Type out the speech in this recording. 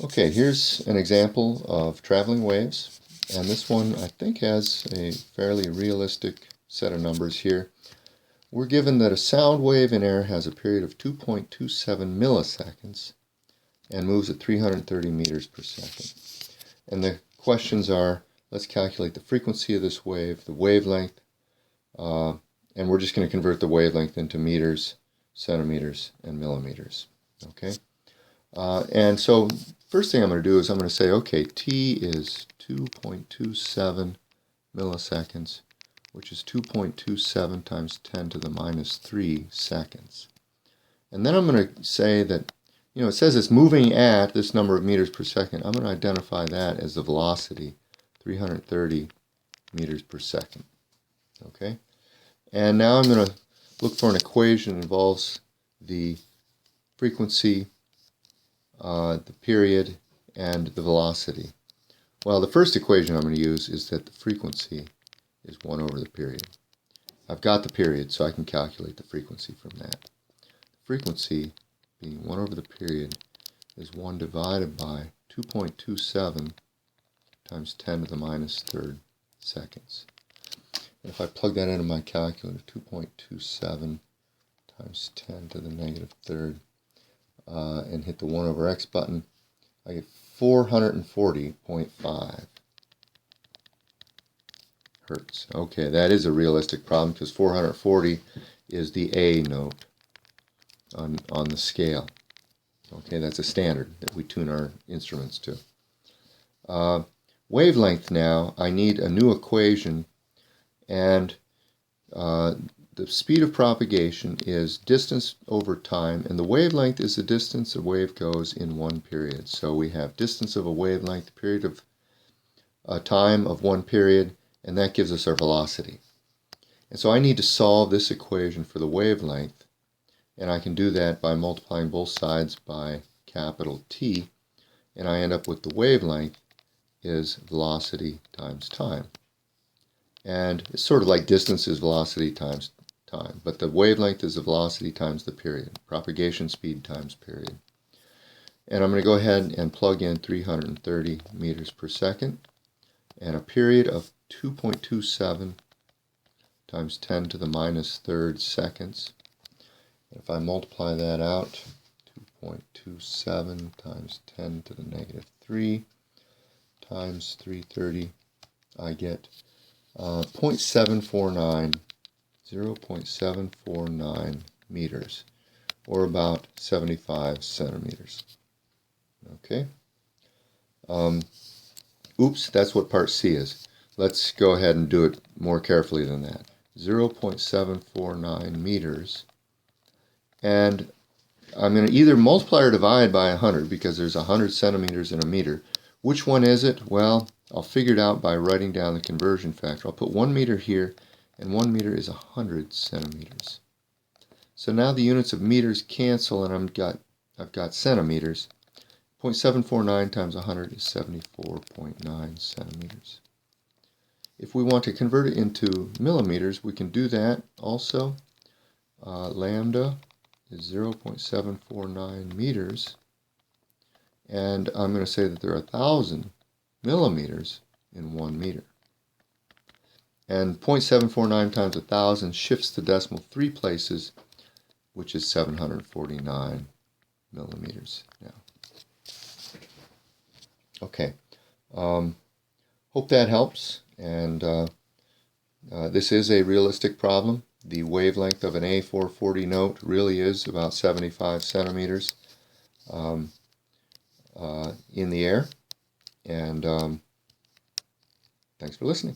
Okay, here's an example of traveling waves, and this one I think has a fairly realistic set of numbers here. We're given that a sound wave in air has a period of 2.27 milliseconds and moves at 330 meters per second. And the questions are, let's calculate the frequency of this wave, the wavelength, and we're just going to convert the wavelength into meters, centimeters, and millimeters. Okay? And so first thing I'm going to do is I'm going to say, okay, t is 2.27 milliseconds, which is 2.27 times 10 to the minus 3 seconds. And then I'm going to say that, it says it's moving at this number of meters per second. I'm going to identify that as the velocity, 330 meters per second. Okay? And now I'm going to look for an equation that involves the frequency, the period, and the velocity. Well, the first equation I'm going to use is that the frequency is 1 over the period. I've got the period, so I can calculate the frequency from that. The frequency, being 1 over the period, is 1 divided by 2.27 times 10 to the minus 3rd seconds. And if I plug that into my calculator, 2.27 times 10 to the negative 3rd, and hit the 1 over x button, I get 440.5 hertz. Okay, that is a realistic problem because 440 is the A note on the scale. Okay, that's a standard that we tune our instruments to. Wavelength now, I need a new equation, and the speed of propagation is distance over time, and the wavelength is the distance a wave goes in one period. So we have distance of a wavelength, period of time of one period, and that gives us our velocity. And so I need to solve this equation for the wavelength, and I can do that by multiplying both sides by capital T, and I end up with the wavelength is velocity times time. And it's sort of like distance is velocity times time, but the wavelength is the velocity times the period, propagation speed times period. And I'm going to go ahead and plug in 330 meters per second, and a period of 2.27 times 10 to the minus 3rd seconds. If I multiply that out, 2.27 times 10 to the negative 3 times 330, I get 0.749 meters, or about 75 centimeters. Okay. Oops, that's what part C is. Let's go ahead and do it more carefully than that. 0.749 meters. And I'm going to either multiply or divide by 100 because there's 100 centimeters in a meter. Which one is it? Well, I'll figure it out by writing down the conversion factor. I'll put 1 meter here, and 1 meter is 100 centimeters. So now the units of meters cancel, and I've got centimeters. 0.749 times 100 is 74.9 centimeters. If we want to convert it into millimeters, we can do that also. Lambda is 0.749 meters, and I'm going to say that there are 1,000 millimeters in 1 meter. And 0.749 times 1,000 shifts the decimal 3 places, which is 749 millimeters now. Okay, hope that helps, and this is a realistic problem. The wavelength of an A440 note really is about 75 centimeters in the air, and thanks for listening.